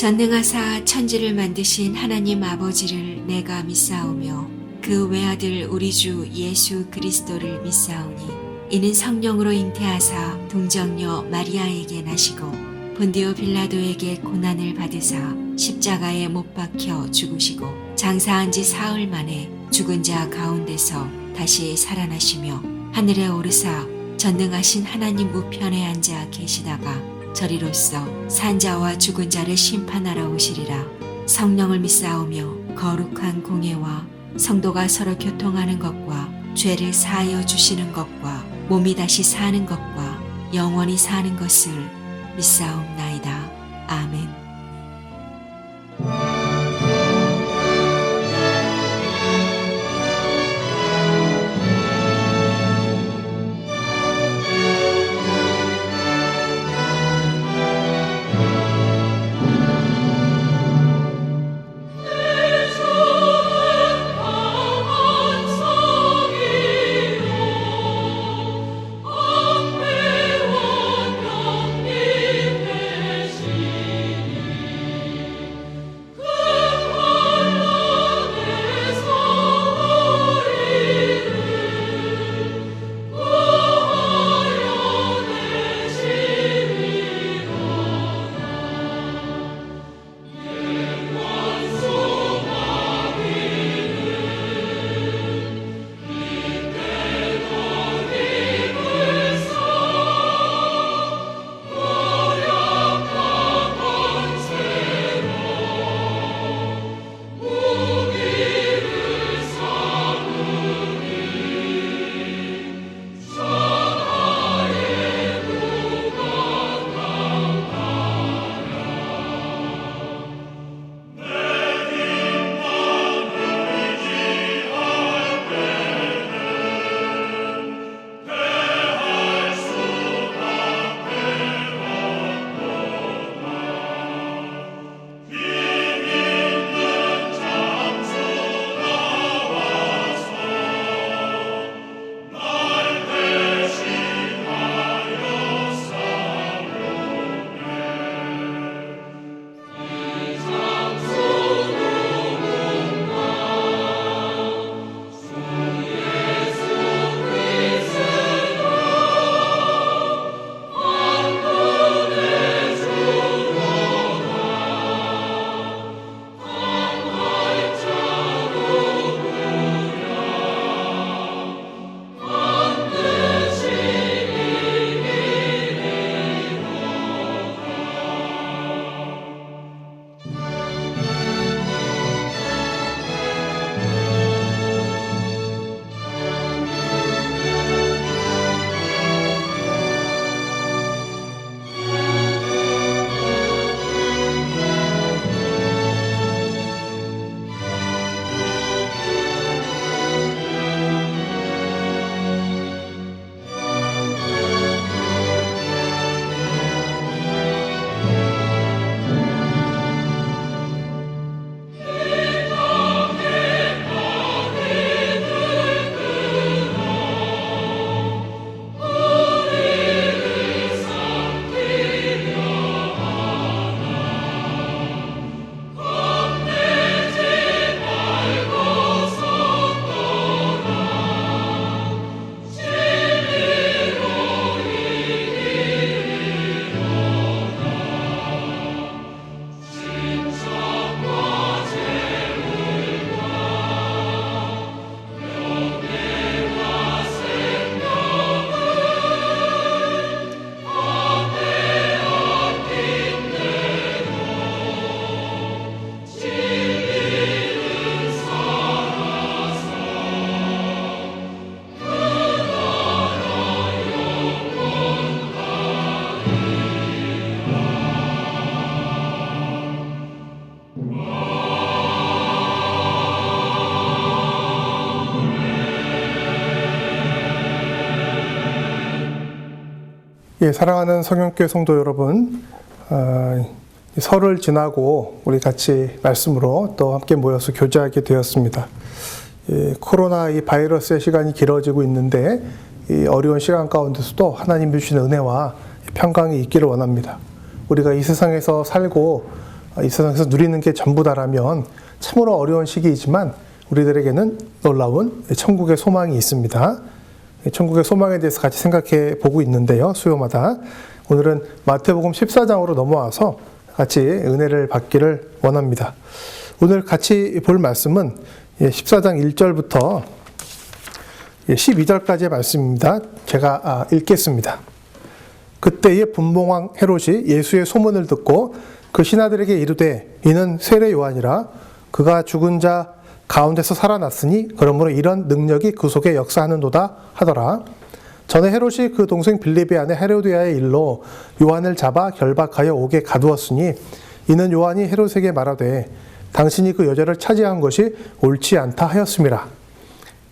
전능하사 천지를 만드신 하나님 아버지를 내가 믿사오며 그 외아들 우리 주 예수 그리스도를 믿사오니 이는 성령으로 잉태하사 동정녀 마리아에게 나시고 본디오 빌라도에게 고난을 받으사 십자가에 못 박혀 죽으시고 장사한 지 사흘 만에 죽은 자 가운데서 다시 살아나시며 하늘에 오르사 전능하신 하나님 우편에 앉아 계시다가 저리로서 산자와 죽은 자를 심판하러 오시리라. 성령을 믿사오며 거룩한 공예와 성도가 서로 교통하는 것과 죄를 사하여 주시는 것과 몸이 다시 사는 것과 영원히 사는 것을 믿사옵나이다. 아멘. 예, 사랑하는 성령교회 성도 여러분, 설을 지나고 우리 같이 말씀으로 또 함께 모여서 교제하게 되었습니다. 코로나 이 바이러스의 시간이 길어지고 있는데 이 어려운 시간 가운데서도 하나님이 주시는 은혜와 평강이 있기를 원합니다. 우리가 이 세상에서 살고 이 세상에서 누리는 게 전부다라면 참으로 어려운 시기이지만 우리들에게는 놀라운 천국의 소망이 있습니다. 천국의 소망에 대해서 같이 생각해 보고 있는데요. 수요마다. 오늘은 마태복음 14장으로 넘어와서 같이 은혜를 받기를 원합니다. 오늘 같이 볼 말씀은 14장 1절부터 12절까지의 말씀입니다. 제가 읽겠습니다. 그때에 분봉왕 헤롯이 예수의 소문을 듣고 그 신하들에게 이르되 이는 세례 요한이라 그가 죽은 자 가운데서 살아났으니 그러므로 이런 능력이 그 속에 역사하는도다 하더라. 전에 헤롯이 그 동생 빌립의 아내 헤로디아의 일로 요한을 잡아 결박하여 옥에 가두었으니 이는 요한이 헤롯에게 말하되 당신이 그 여자를 차지한 것이 옳지 않다 하였음이라.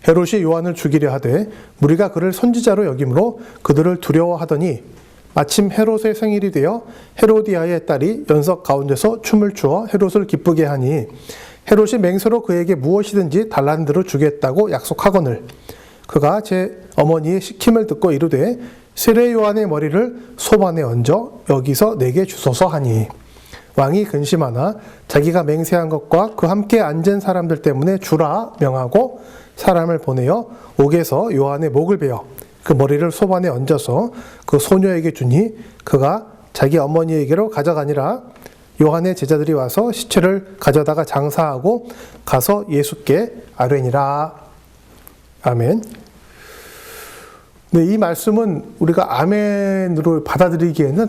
헤롯이 요한을 죽이려 하되 무리가 그를 선지자로 여김으로 그들을 두려워하더니 마침 헤롯의 생일이 되어 헤로디아의 딸이 연석 가운데서 춤을 추어 헤롯을 기쁘게 하니 헤롯이 맹세로 그에게 무엇이든지 달라는 대로 주겠다고 약속하거늘 그가 제 어머니의 시킴을 듣고 이르되 세례 요한의 머리를 소반에 얹어 여기서 내게 주소서 하니 왕이 근심하나 자기가 맹세한 것과 그 함께 앉은 사람들 때문에 주라 명하고 사람을 보내어 옥에서 요한의 목을 베어 그 머리를 소반에 얹어서 그 소녀에게 주니 그가 자기 어머니에게로 가져가니라. 요한의 제자들이 와서 시체를 가져다가 장사하고 가서 예수께 아뢰니라. 아멘. 네, 이 말씀은 우리가 아멘으로 받아들이기에는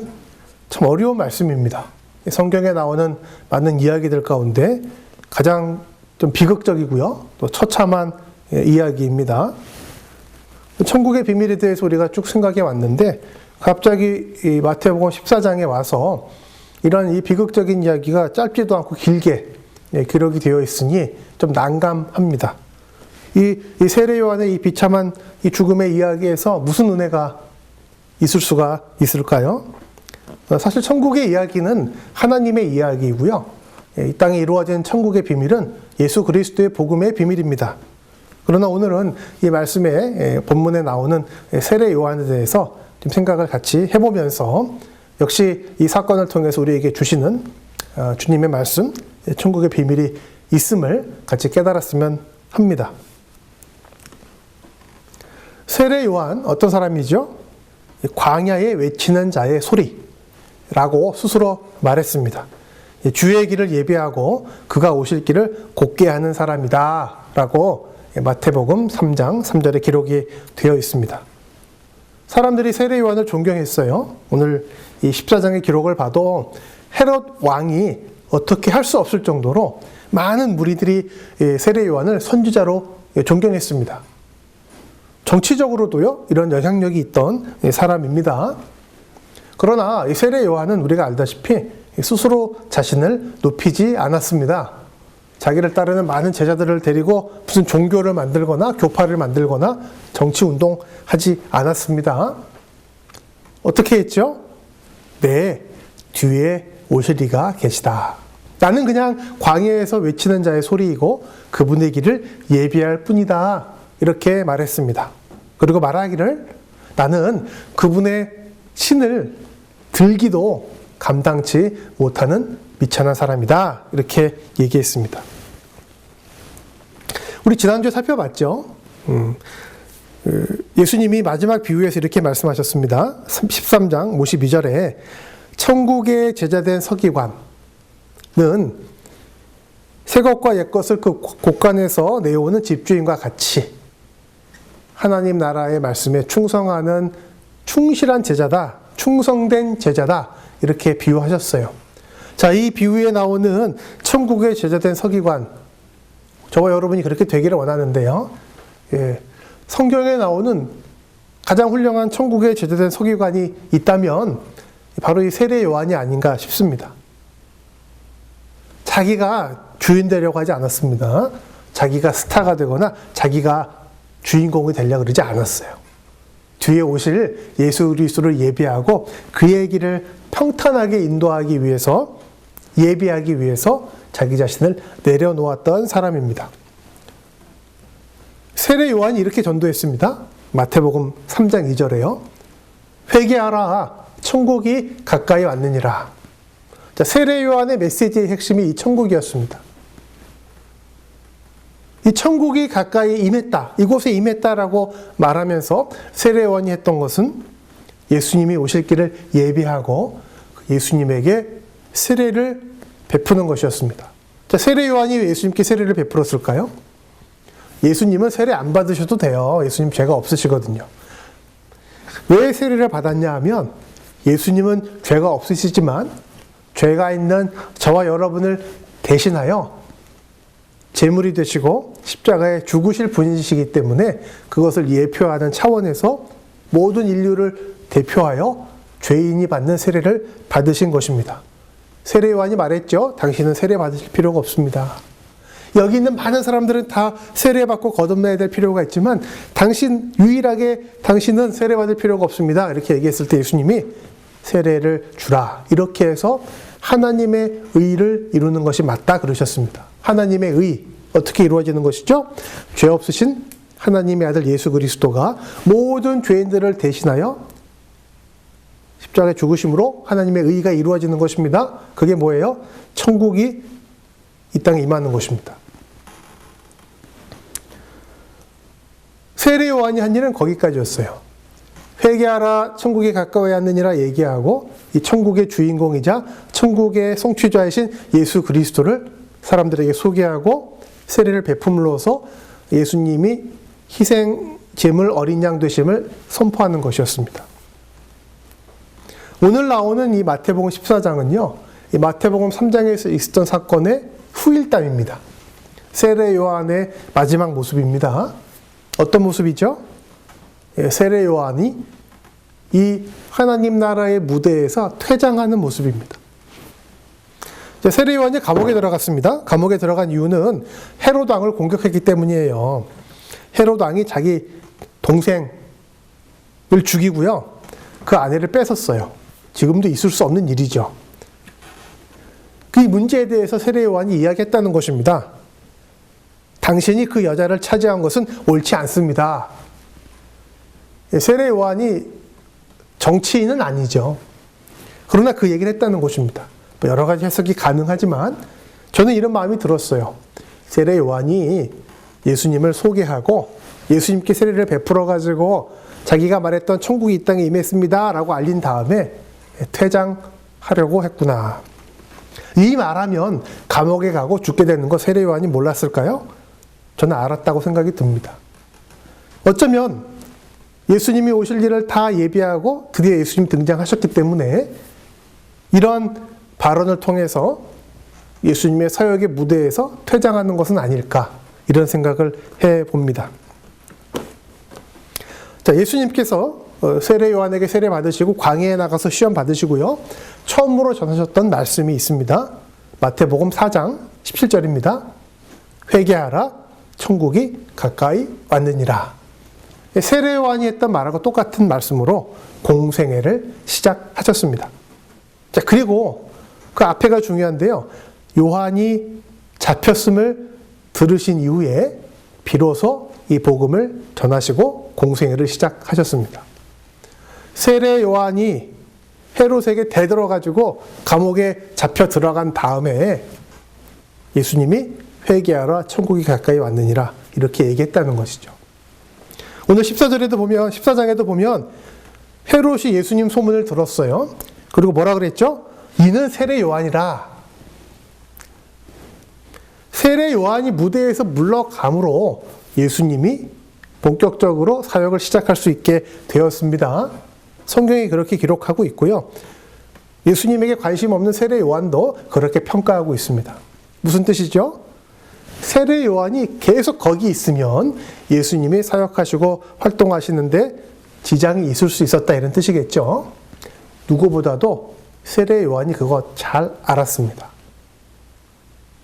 참 어려운 말씀입니다. 성경에 나오는 많은 이야기들 가운데 가장 좀 비극적이고요. 또 처참한 이야기입니다. 천국의 비밀에 대해서 우리가 쭉 생각해 왔는데 갑자기 이 마태복음 14장에 와서 이런 이 비극적인 이야기가 짧지도 않고 길게 기록이 되어 있으니 좀 난감합니다. 이 세례 요한의 이 비참한 이 죽음의 이야기에서 무슨 은혜가 있을 수가 있을까요? 사실 천국의 이야기는 하나님의 이야기이고요. 이 땅에 이루어진 천국의 비밀은 예수 그리스도의 복음의 비밀입니다. 그러나 오늘은 이 말씀에 본문에 나오는 세례 요한에 대해서 좀 생각을 같이 해보면서 역시 이 사건을 통해서 우리에게 주시는 주님의 말씀, 천국의 비밀이 있음을 같이 깨달았으면 합니다. 세례 요한 어떤 사람이죠? 광야에 외치는 자의 소리라고 스스로 말했습니다. 주의 길을 예비하고 그가 오실 길을 곧게 하는 사람이다 라고 마태복음 3장 3절에 기록이 되어 있습니다. 사람들이 세례 요한을 존경했어요. 오늘 이 14장의 기록을 봐도 헤롯 왕이 어떻게 할 수 없을 정도로 많은 무리들이 세례 요한을 선지자로 존경했습니다. 정치적으로도요, 이런 영향력이 있던 사람입니다. 그러나 이 세례 요한은 우리가 알다시피 스스로 자신을 높이지 않았습니다. 자기를 따르는 많은 제자들을 데리고 무슨 종교를 만들거나 교파를 만들거나 정치운동 하지 않았습니다. 어떻게 했죠? 내 뒤에 오실 이가 계시다. 나는 그냥 광야에서 외치는 자의 소리이고 그분의 길을 예비할 뿐이다. 이렇게 말했습니다. 그리고 말하기를 나는 그분의 신을 들기도 감당치 못하는 미천한 사람이다. 이렇게 얘기했습니다. 우리 지난주에 살펴봤죠. 예수님이 마지막 비유에서 이렇게 말씀하셨습니다. 13장 52절에 천국의 제자된 서기관은 새 것과 옛 것을 그 곳간에서 내오는 집주인과 같이 하나님 나라의 말씀에 충성하는 충실한 제자다. 충성된 제자다. 이렇게 비유하셨어요. 자, 이 비유에 나오는 천국의 제자된 서기관, 저와 여러분이 그렇게 되기를 원하는데요. 성경에 나오는 가장 훌륭한 천국의 제자된 서기관이 있다면 바로 이 세례 요한이 아닌가 싶습니다. 자기가 주인 되려고 하지 않았습니다. 자기가 스타가 되거나 자기가 주인공이 되려고 그러지 않았어요. 뒤에 오실 예수 그리스도를 예비하고 그의 길을 평탄하게 인도하기 위해서, 예비하기 위해서 자기 자신을 내려놓았던 사람입니다. 세례 요한이 이렇게 전도했습니다. 마태복음 3장 2절에요. 회개하라, 천국이 가까이 왔느니라. 자, 세례 요한의 메시지의 핵심이 이 천국이었습니다. 이 천국이 가까이 임했다, 이곳에 임했다라고 말하면서 세례 요한이 했던 것은 예수님이 오실 길을 예비하고 예수님에게 세례를 베푸는 것이었습니다. 자, 세례 요한이 왜 예수님께 세례를 베풀었을까요? 예수님은 세례 안 받으셔도 돼요. 예수님 죄가 없으시거든요. 왜 세례를 받았냐 하면 예수님은 죄가 없으시지만 죄가 있는 저와 여러분을 대신하여 제물이 되시고 십자가에 죽으실 분이시기 때문에 그것을 예표하는 차원에서 모든 인류를 대표하여 죄인이 받는 세례를 받으신 것입니다. 세례 요한이 말했죠. 당신은 세례 받으실 필요가 없습니다. 여기 있는 많은 사람들은 다 세례받고 거듭나야 될 필요가 있지만 유일하게 당신은 세례받을 필요가 없습니다. 이렇게 얘기했을 때 예수님이 세례를 주라. 이렇게 해서 하나님의 의를 이루는 것이 맞다 그러셨습니다. 하나님의 의, 어떻게 이루어지는 것이죠? 죄 없으신 하나님의 아들 예수 그리스도가 모든 죄인들을 대신하여 십자가에 죽으심으로 하나님의 의가 이루어지는 것입니다. 그게 뭐예요? 천국이 이 땅에 임하는 것입니다. 세례 요한이 한 일은 거기까지였어요. 회개하라 천국이 가까이 왔느니라 얘기하고 이 천국의 주인공이자 천국의 성취자이신 예수 그리스도를 사람들에게 소개하고 세례를 베품으로써 예수님이 희생 제물 어린 양 되심을 선포하는 것이었습니다. 오늘 나오는 이 마태복음 14장은요. 이 마태복음 3장에서 있었던 사건의 후일담입니다. 세례 요한의 마지막 모습입니다. 어떤 모습이죠? 세례 요한이 이 하나님 나라의 무대에서 퇴장하는 모습입니다. 세례 요한이 감옥에 들어갔습니다. 감옥에 들어간 이유는 헤롯 왕을 공격했기 때문이에요. 헤롯 왕이 자기 동생을 죽이고요. 그 아내를 뺏었어요. 지금도 있을 수 없는 일이죠. 그 문제에 대해서 세례 요한이 이야기했다는 것입니다. 당신이 그 여자를 차지한 것은 옳지 않습니다. 세례 요한이 정치인은 아니죠. 그러나 그 얘기를 했다는 것입니다. 여러 가지 해석이 가능하지만 저는 이런 마음이 들었어요. 세례 요한이 예수님을 소개하고 예수님께 세례를 베풀어 가지고 자기가 말했던 천국이 이 땅에 임했습니다 라고 알린 다음에 퇴장하려고 했구나. 이 말하면 감옥에 가고 죽게 되는 거 세례 요한이 몰랐을까요? 저는 알았다고 생각이 듭니다. 어쩌면 예수님이 오실 일을 다 예비하고 드디어 예수님 등장하셨기 때문에 이런 발언을 통해서 예수님의 사역의 무대에서 퇴장하는 것은 아닐까 이런 생각을 해봅니다. 자, 예수님께서 세례 요한에게 세례 받으시고 광야에 나가서 시험 받으시고요. 처음으로 전하셨던 말씀이 있습니다. 마태복음 4장 17절입니다. 회개하라 천국이 가까이 왔느니라. 세례 요한이 했던 말하고 똑같은 말씀으로 공생애를 시작하셨습니다. 자, 그리고 그 앞에가 중요한데요. 요한이 잡혔음을 들으신 이후에 비로소 이 복음을 전하시고 공생애를 시작하셨습니다. 세례 요한이 헤롯에게 대들어가지고 감옥에 잡혀 들어간 다음에 예수님이 회개하라 천국이 가까이 왔느니라 이렇게 얘기했다는 것이죠. 오늘 14장에도 보면 헤롯이 예수님 소문을 들었어요. 그리고 뭐라 그랬죠? 이는 세례 요한이라. 세례 요한이 무대에서 물러감으로 예수님이 본격적으로 사역을 시작할 수 있게 되었습니다. 성경이 그렇게 기록하고 있고요. 예수님에게 관심 없는 세례 요한도 그렇게 평가하고 있습니다. 무슨 뜻이죠? 세례 요한이 계속 거기 있으면 예수님이 사역하시고 활동하시는데 지장이 있을 수 있었다 이런 뜻이겠죠. 누구보다도 세례 요한이 그거 잘 알았습니다.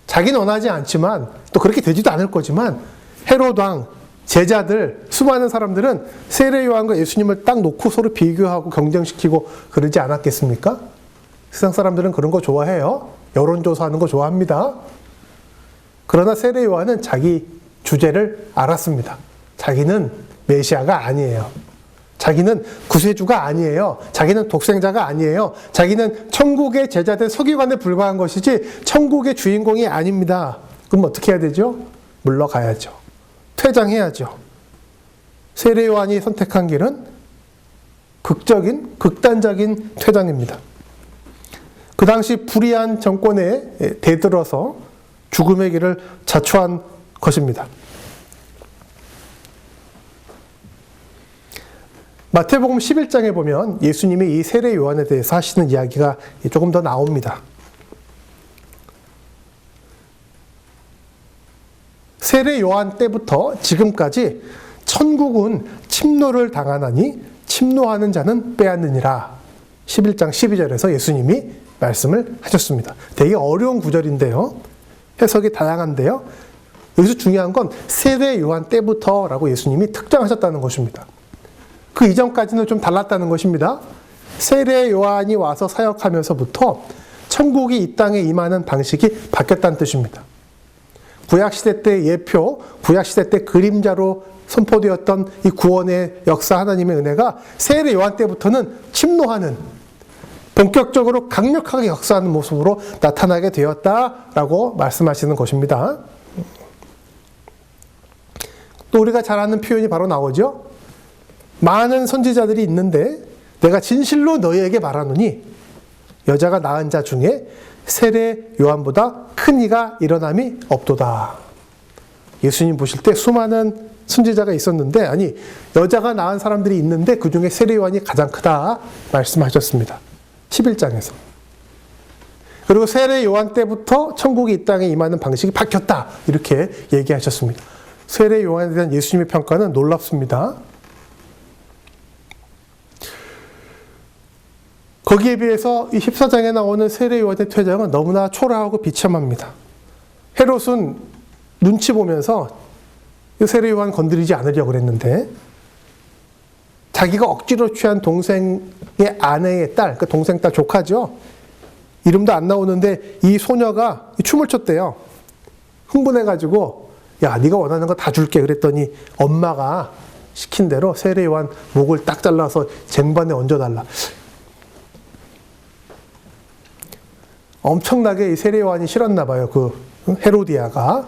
자기는 원하지 않지만 또 그렇게 되지도 않을 거지만 헤롯 왕, 제자들, 수많은 사람들은 세례 요한과 예수님을 딱 놓고 서로 비교하고 경쟁시키고 그러지 않았겠습니까? 세상 사람들은 그런 거 좋아해요. 여론조사하는 거 좋아합니다. 그러나 세례 요한은 자기 주제를 알았습니다. 자기는 메시아가 아니에요. 자기는 구세주가 아니에요. 자기는 독생자가 아니에요. 자기는 천국의 제자된 서기관에 불과한 것이지 천국의 주인공이 아닙니다. 그럼 어떻게 해야 되죠? 물러가야죠. 퇴장해야죠. 세례 요한이 선택한 길은 극단적인 퇴장입니다. 그 당시 불의한 정권에 대들어서 죽음의 길을 자초한 것입니다. 마태복음 11장에 보면 예수님이 이 세례 요한에 대해서 하시는 이야기가 조금 더 나옵니다. 세례 요한 때부터 지금까지 천국은 침노를 당하나니 침노하는 자는 빼앗느니라. 11장 12절에서 예수님이 말씀을 하셨습니다. 되게 어려운 구절인데요. 해석이 다양한데요. 여기서 중요한 건 세례 요한 때부터라고 예수님이 특정하셨다는 것입니다. 그 이전까지는 좀 달랐다는 것입니다. 세례 요한이 와서 사역하면서부터 천국이 이 땅에 임하는 방식이 바뀌었다는 뜻입니다. 구약시대 때 예표, 구약시대 때 그림자로 선포되었던 이 구원의 역사 하나님의 은혜가 세례 요한 때부터는 침노하는, 본격적으로 강력하게 역사하는 모습으로 나타나게 되었다라고 말씀하시는 것입니다. 또 우리가 잘 아는 표현이 바로 나오죠. 많은 선지자들이 있는데 내가 진실로 너희에게 말하노니 여자가 낳은 자 중에 세례 요한보다 큰 이가 일어남이 없도다. 예수님 보실 때 수많은 선지자가 있었는데, 아니 여자가 낳은 사람들이 있는데 그 중에 세례 요한이 가장 크다 말씀하셨습니다. 11장에서. 그리고 세례 요한 때부터 천국이 이 땅에 임하는 방식이 바뀌었다 이렇게 얘기하셨습니다. 세례 요한에 대한 예수님의 평가는 놀랍습니다. 거기에 비해서 이 14장에 나오는 세례 요한의 퇴장은 너무나 초라하고 비참합니다. 헤롯은 눈치 보면서 세례 요한 건드리지 않으려고 그랬는데 자기가 억지로 취한 동생의 아내의 딸, 그 동생 딸 조카죠. 이름도 안 나오는데 이 소녀가 춤을 췄대요. 흥분해가지고 야 네가 원하는 거 다 줄게 그랬더니 엄마가 시킨 대로 세례 요한 목을 딱 잘라서 쟁반에 얹어달라. 엄청나게 이 세례 요한이 싫었나 봐요. 그 헤로디아가.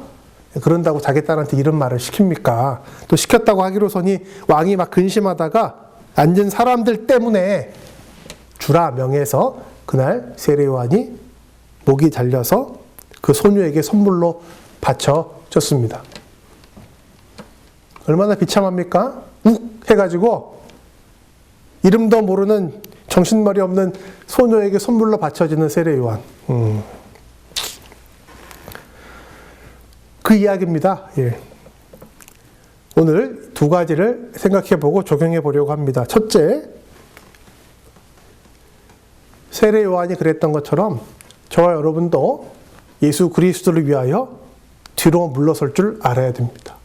그런다고 자기 딸한테 이런 말을 시킵니까? 또 시켰다고 하기로서니 왕이 막 근심하다가 앉은 사람들 때문에 주라 명해서 그날 세례 요한이 목이 잘려서 그 소녀에게 선물로 바쳐졌습니다. 얼마나 비참합니까? 욱 해가지고 이름도 모르는 정신머리 없는 소녀에게 선물로 바쳐지는 세례 요한. 그 이야기입니다. 예. 오늘 두 가지를 생각해보고 적용해 보려고 합니다. 첫째, 세례 요한이 그랬던 것처럼 저와 여러분도 예수 그리스도를 위하여 뒤로 물러설 줄 알아야 됩니다.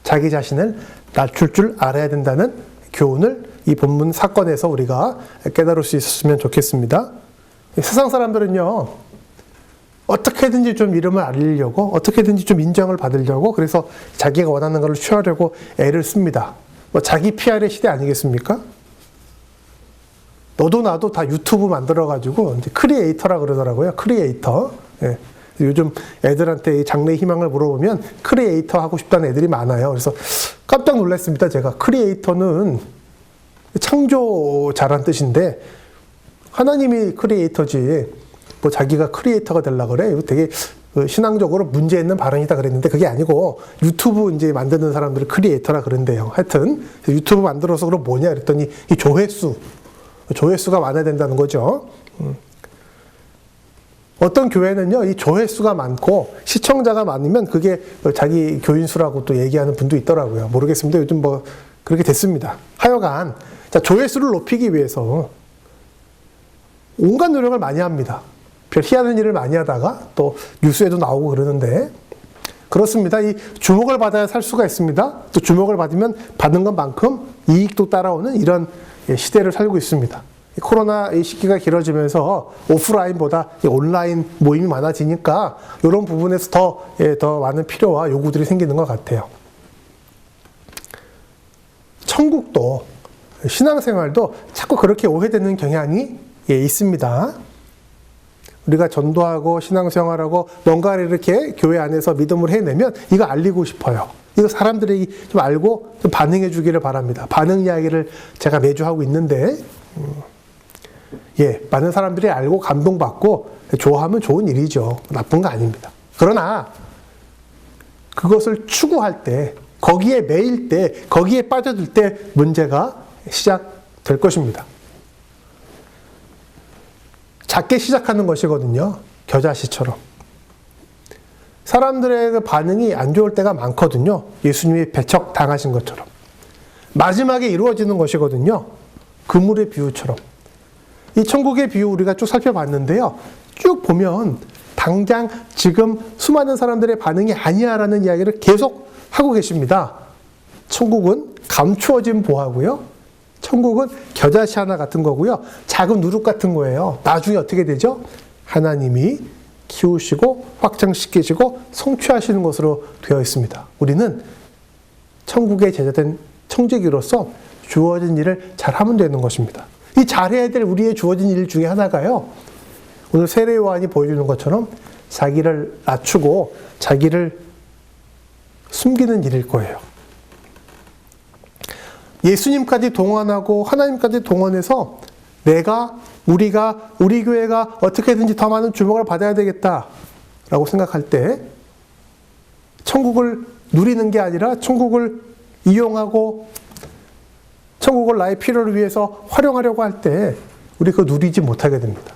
자기 자신을 낮출 줄 알아야 된다는 교훈을 이 본문 사건에서 우리가 깨달을 수 있었으면 좋겠습니다. 세상 사람들은요, 어떻게든지 좀 이름을 알리려고, 어떻게든지 좀 인정을 받으려고, 그래서 자기가 원하는 것을 취하려고 애를 씁니다. 뭐 자기 PR의 시대 아니겠습니까? 너도 나도 다 유튜브 만들어가지고 이제 크리에이터라 그러더라고요. 크리에이터. 예. 요즘 애들한테 장래 희망을 물어보면 크리에이터 하고 싶다는 애들이 많아요. 그래서 깜짝 놀랐습니다. 제가 신앙적으로는 창조자란 뜻인데 하나님이 크리에이터지 뭐 자기가 크리에이터가 되려고 그래? 이거 되게 신앙적으로 문제 있는 발언이다 그랬는데 그게 아니고 유튜브 이제 만드는 사람들을 크리에이터라 그런대요. 하여튼 유튜브 만들어서 그럼 뭐냐 그랬더니 이 조회수가 많아야 된다는 거죠. 어떤 교회는요, 이 조회수가 많고 시청자가 많으면 그게 자기 교인수라고 또 얘기하는 분도 있더라고요. 모르겠습니다. 요즘 뭐 그렇게 됐습니다. 하여간 자, 조회수를 높이기 위해서 온갖 노력을 많이 합니다. 별 희한한 일을 많이 하다가 또 뉴스에도 나오고 그러는데 그렇습니다. 이 주목을 받아야 살 수가 있습니다. 또 주목을 받으면 받는 것만큼 이익도 따라오는 이런 시대를 살고 있습니다. 코로나 시기가 길어지면서 오프라인보다 온라인 모임이 많아지니까 이런 부분에서 더 많은 필요와 요구들이 생기는 것 같아요. 천국도 신앙생활도 자꾸 그렇게 오해되는 경향이 있습니다. 우리가 전도하고 신앙생활하고 뭔가를 이렇게 교회 안에서 믿음을 해내면 이거 알리고 싶어요. 이거 사람들이 좀 알고 좀 반응해 주기를 바랍니다. 반응 이야기를 제가 매주 하고 있는데 많은 사람들이 알고 감동받고 좋아하면 좋은 일이죠. 나쁜 거 아닙니다. 그러나 그것을 추구할 때, 거기에 매일 때, 거기에 빠져들 때 문제가 시작될 것입니다. 작게 시작하는 것이거든요. 겨자씨처럼. 사람들의 그 반응이 안 좋을 때가 많거든요. 예수님이 배척 당하신 것처럼. 마지막에 이루어지는 것이거든요. 그물의 비유처럼. 이 천국의 비유 우리가 쭉 살펴봤는데요. 쭉 보면 당장 지금 수많은 사람들의 반응이 아니야라는 이야기를 계속 하고 계십니다. 천국은 감추어진 보화고요. 천국은 겨자씨 하나 같은 거고요. 작은 누룩 같은 거예요. 나중에 어떻게 되죠? 하나님이 키우시고 확장시키시고 성취하시는 것으로 되어 있습니다. 우리는 천국의 제자된 청지기로서 주어진 일을 잘하면 되는 것입니다. 이 잘해야 될 우리의 주어진 일 중에 하나가요. 오늘 세례 요한이 보여주는 것처럼 자기를 낮추고 자기를 숨기는 일일 거예요. 예수님까지 동원하고 하나님까지 동원해서 우리 교회가 어떻게든지 더 많은 주목을 받아야 되겠다라고 생각할 때 천국을 누리는 게 아니라 천국을 이용하고 천국을 나의 필요를 위해서 활용하려고 할 때 우리 그거 누리지 못하게 됩니다.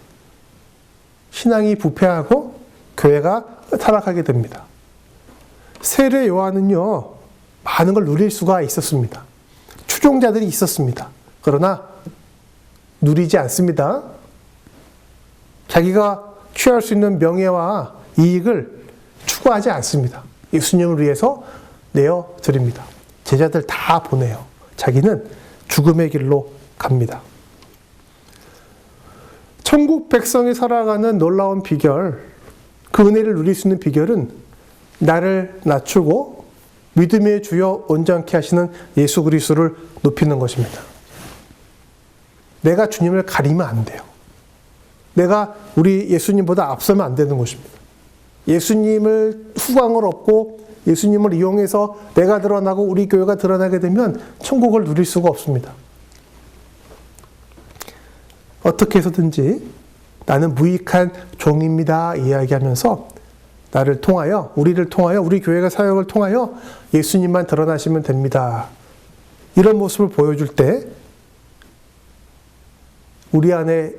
신앙이 부패하고 교회가 타락하게 됩니다. 세례 요한은요, 많은 걸 누릴 수가 있었습니다. 추종자들이 있었습니다. 그러나 누리지 않습니다. 자기가 취할 수 있는 명예와 이익을 추구하지 않습니다. 예수님을 위해서 내어드립니다. 제자들 다 보내요. 자기는 죽음의 길로 갑니다. 천국 백성이 살아가는 놀라운 비결, 그 은혜를 누릴 수 있는 비결은 나를 낮추고 믿음의 주여 온전케 하시는 예수 그리스도를 높이는 것입니다. 내가 주님을 가리면 안 돼요. 내가 우리 예수님보다 앞서면 안 되는 것입니다. 예수님을 후광을 얻고 예수님을 이용해서 내가 드러나고 우리 교회가 드러나게 되면 천국을 누릴 수가 없습니다. 어떻게 해서든지 나는 무익한 종입니다 이야기하면서 나를 통하여, 우리를 통하여, 우리 교회가 사역을 통하여 예수님만 드러나시면 됩니다. 이런 모습을 보여줄 때 우리 안에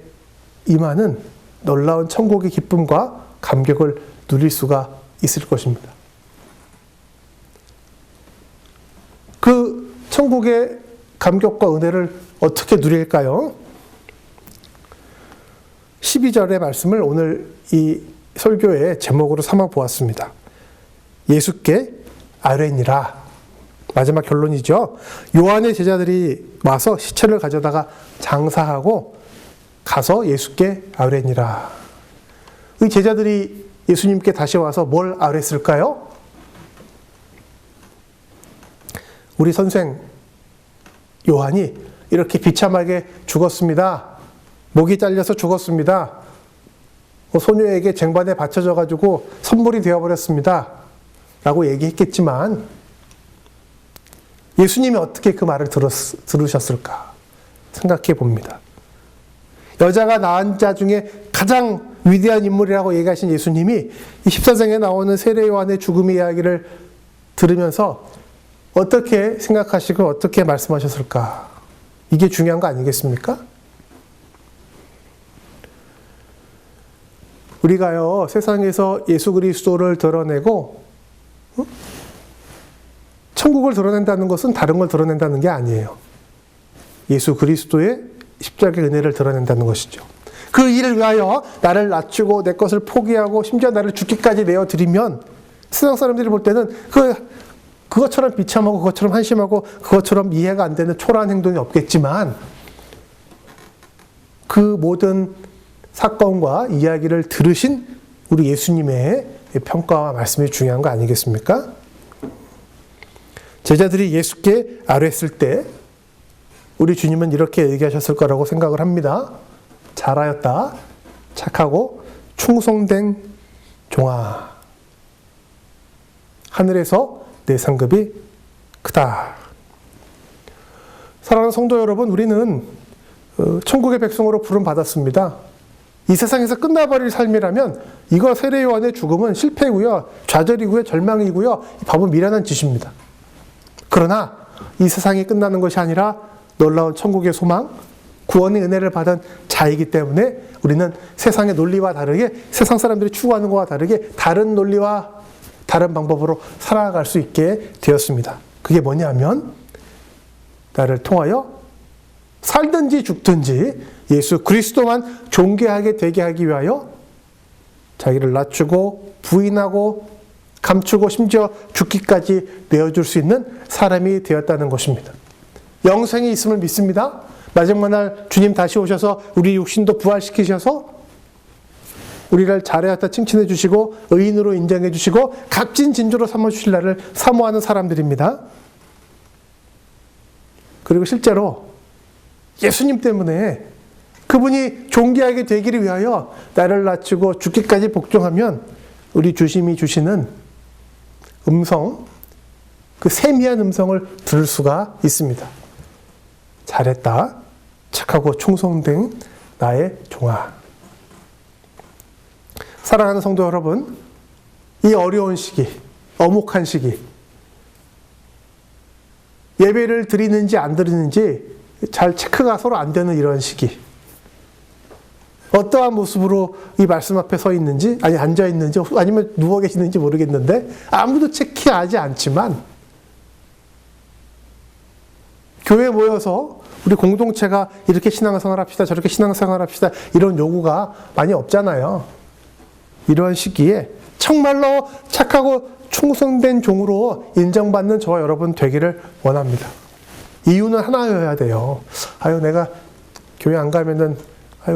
임하는 놀라운 천국의 기쁨과 감격을 누릴 수가 있을 것입니다. 그 천국의 감격과 은혜를 어떻게 누릴까요? 12절의 말씀을 오늘 이 설교의 제목으로 삼아 보았습니다. 예수께 아뢰니라. 마지막 결론이죠. 요한의 제자들이 와서 시체를 가져다가 장사하고 가서 예수께 아뢰니라. 이 제자들이 예수님께 다시 와서 뭘 아뢰었을까요? 우리 선생 요한이 이렇게 비참하게 죽었습니다. 목이 잘려서 죽었습니다. 소녀에게 쟁반에 받쳐져가지고 선물이 되어버렸습니다. 라고 얘기했겠지만 예수님이 어떻게 그 말을 들으셨을까 생각해 봅니다. 여자가 낳은 자 중에 가장 위대한 인물이라고 얘기하신 예수님이 이 14장에 나오는 세례 요한의 죽음의 이야기를 들으면서 어떻게 생각하시고 어떻게 말씀하셨을까? 이게 중요한 거 아니겠습니까? 우리가요, 세상에서 예수 그리스도를 드러내고 천국을 드러낸다는 것은 다른 걸 드러낸다는 게 아니에요. 예수 그리스도의 십자가의 은혜를 드러낸다는 것이죠. 그 일을 위하여 나를 낮추고 내 것을 포기하고 심지어 나를 죽기까지 내어드리면 세상 사람들이 볼 때는 그것처럼 비참하고 그것처럼 한심하고 그것처럼 이해가 안 되는 초라한 행동이 없겠지만 그 모든 사건과 이야기를 들으신 우리 예수님의 평가와 말씀이 중요한 거 아니겠습니까? 제자들이 예수께 아뢰었을 때 우리 주님은 이렇게 얘기하셨을 거라고 생각을 합니다. 잘하였다. 착하고 충성된 종아. 하늘에서 내 상급이 크다. 사랑하는 성도 여러분, 우리는 천국의 백성으로 부름 받았습니다. 이 세상에서 끝나버릴 삶이라면 이거 세례 요한의 죽음은 실패고요, 좌절이고요, 절망이고요, 바보 미련한 짓입니다. 그러나 이 세상이 끝나는 것이 아니라 놀라운 천국의 소망, 구원의 은혜를 받은 자이기 때문에 우리는 세상의 논리와 다르게, 세상 사람들이 추구하는 것과 다르게 다른 논리와 다른 방법으로 살아갈 수 있게 되었습니다. 그게 뭐냐면 나를 통하여 살든지 죽든지 예수 그리스도만 존귀하게 되게 하기 위하여 자기를 낮추고 부인하고 감추고 심지어 죽기까지 내어줄 수 있는 사람이 되었다는 것입니다. 영생이 있음을 믿습니다. 마지막 날 주님 다시 오셔서 우리 육신도 부활시키셔서 우리를 잘하였다 칭찬해 주시고 의인으로 인정해 주시고 값진 진주로 삼아주실 날을 사모하는 사람들입니다. 그리고 실제로 예수님 때문에 그분이 존귀하게 되기를 위하여 나를 낮추고 죽기까지 복종하면 우리 주심이 주시는 음성, 그 세미한 음성을 들을 수가 있습니다. 잘했다. 착하고 충성된 나의 종아. 사랑하는 성도 여러분, 이 어려운 시기, 엄혹한 시기, 예배를 드리는지 안 드리는지 잘 체크가 서로 안 되는 이런 시기, 어떠한 모습으로 이 말씀 앞에 서 있는지, 아니 앉아 있는지, 아니면 누워 계시는지 모르겠는데 아무도 체크하지 않지만 교회에 모여서 우리 공동체가 이렇게 신앙생활 합시다, 저렇게 신앙생활 합시다, 이런 요구가 많이 없잖아요. 이러한 시기에 정말로 착하고 충성된 종으로 인정받는 저와 여러분 되기를 원합니다. 이유는 하나여야 돼요. 아유, 내가 교회 안 가면은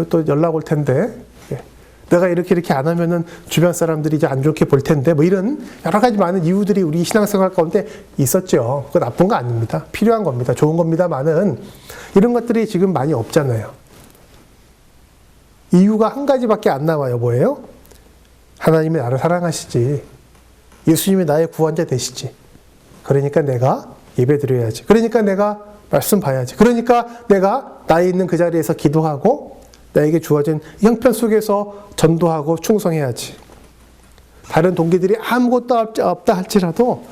또 연락 올 텐데, 내가 이렇게 안 하면은 주변 사람들이 이제 안 좋게 볼 텐데, 뭐 이런 여러 가지 많은 이유들이 우리 신앙생활 가운데 있었죠. 그거 나쁜 거 아닙니다. 필요한 겁니다. 좋은 겁니다만은 이런 것들이 지금 많이 없잖아요. 이유가 한 가지밖에 안 나와요. 뭐예요? 하나님이 나를 사랑하시지. 예수님이 나의 구원자 되시지. 그러니까 내가 예배 드려야지. 그러니까 내가 말씀 봐야지. 그러니까 내가 나에 있는 그 자리에서 기도하고 나에게 주어진 형편 속에서 전도하고 충성해야지. 다른 동기들이 아무것도 없다 할지라도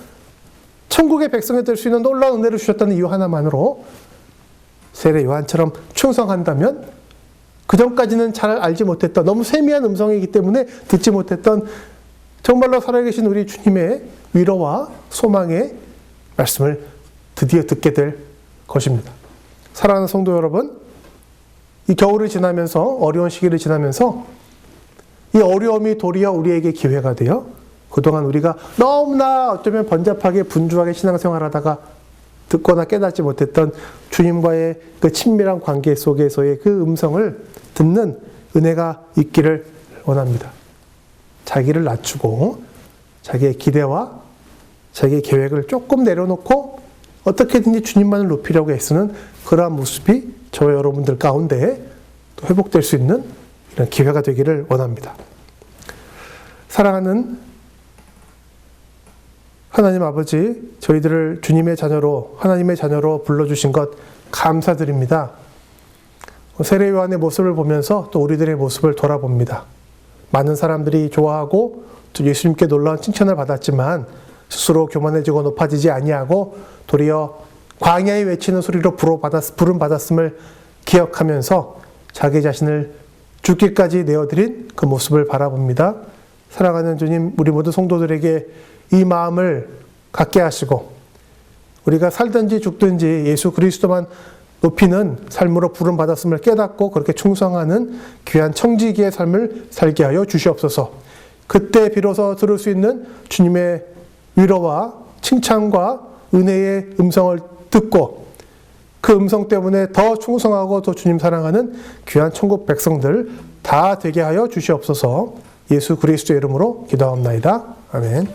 천국의 백성이 될 수 있는 놀라운 은혜를 주셨다는 이유 하나만으로 세례 요한처럼 충성한다면 그전까지는 잘 알지 못했던, 너무 세미한 음성이기 때문에 듣지 못했던 정말로 살아계신 우리 주님의 위로와 소망의 말씀을 드디어 듣게 될 것입니다. 사랑하는 성도 여러분, 이 겨울을 지나면서, 어려운 시기를 지나면서 이 어려움이 도리어 우리에게 기회가 되어 그동안 우리가 너무나 어쩌면 번잡하게 분주하게 신앙생활하다가 듣거나 깨닫지 못했던 주님과의 그 친밀한 관계 속에서의 그 음성을 듣는 은혜가 있기를 원합니다. 자기를 낮추고 자기의 기대와 자기의 계획을 조금 내려놓고 어떻게든지 주님만을 높이려고 애쓰는 그러한 모습이 저와 여러분들 가운데 또 회복될 수 있는 이런 기회가 되기를 원합니다. 사랑하는 하나님 아버지, 저희들을 주님의 자녀로, 하나님의 자녀로 불러주신 것 감사드립니다. 세례 요한의 모습을 보면서 또 우리들의 모습을 돌아봅니다. 많은 사람들이 좋아하고 또 예수님께 놀라운 칭찬을 받았지만 스스로 교만해지고 높아지지 아니하고 도리어 광야에 외치는 소리로 부름 받았음을 기억하면서 자기 자신을 죽기까지 내어드린 그 모습을 바라봅니다. 사랑하는 주님, 우리 모든 성도들에게 이 마음을 갖게 하시고 우리가 살든지 죽든지 예수 그리스도만 높이는 삶으로 부름 받았음을 깨닫고 그렇게 충성하는 귀한 청지기의 삶을 살게 하여 주시옵소서. 그때 비로소 들을 수 있는 주님의 위로와 칭찬과 은혜의 음성을 듣고 그 음성 때문에 더 충성하고 더 주님 사랑하는 귀한 천국 백성들 다 되게 하여 주시옵소서. 예수 그리스도의 이름으로 기도하옵나이다. 아멘.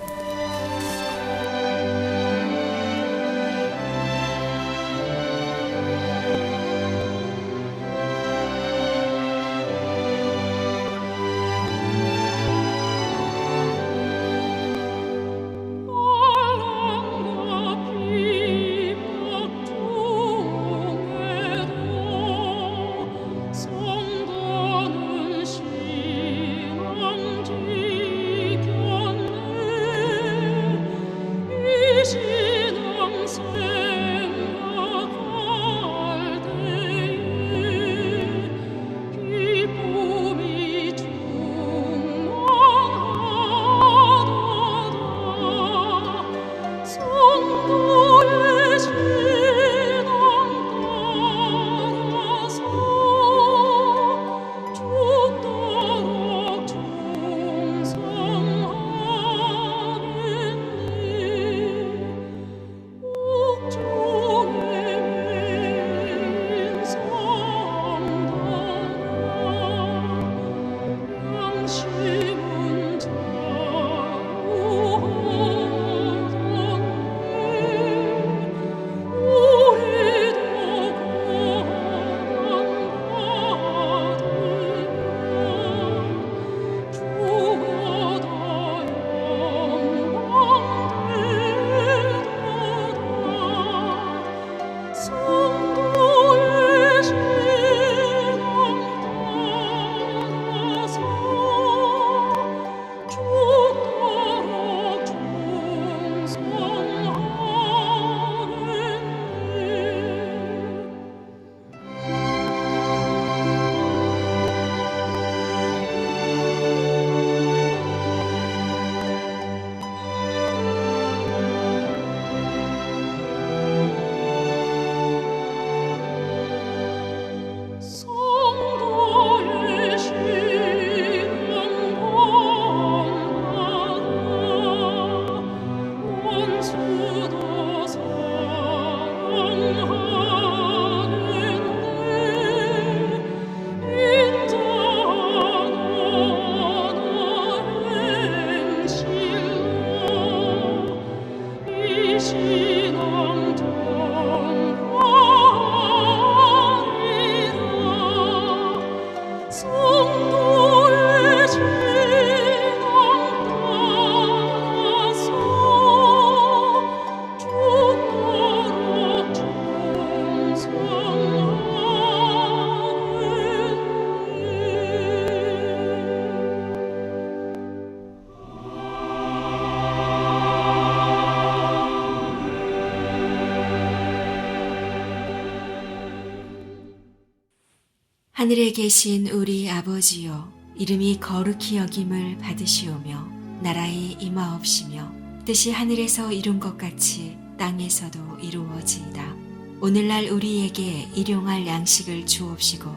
하늘에 계신 우리 아버지여, 이름이 거룩히 여김을 받으시오며 나라의 임하옵시며 뜻이 하늘에서 이룬 것 같이 땅에서도 이루어지이다. 오늘날 우리에게 일용할 양식을 주옵시고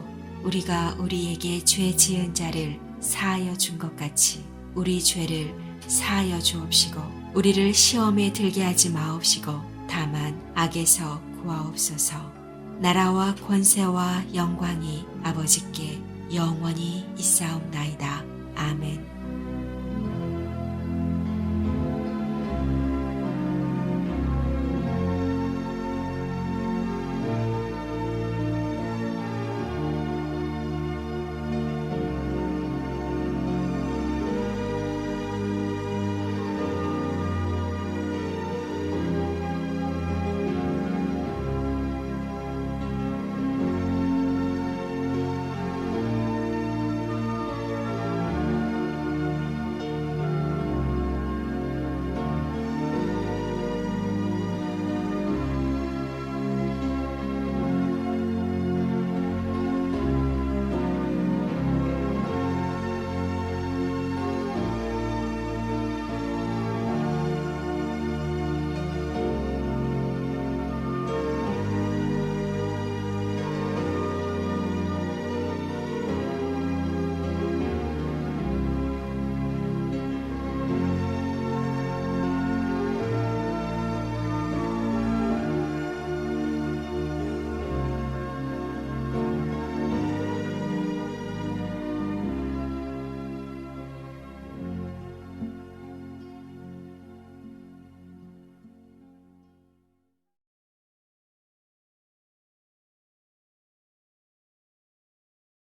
우리가 우리에게 죄 지은 자를 사하여 준 것 같이 우리 죄를 사하여 주옵시고 우리를 시험에 들게 하지 마옵시고 다만 악에서 구하옵소서. 나라와 권세와 영광이 아버지께 영원히 있사옵나이다. 아멘.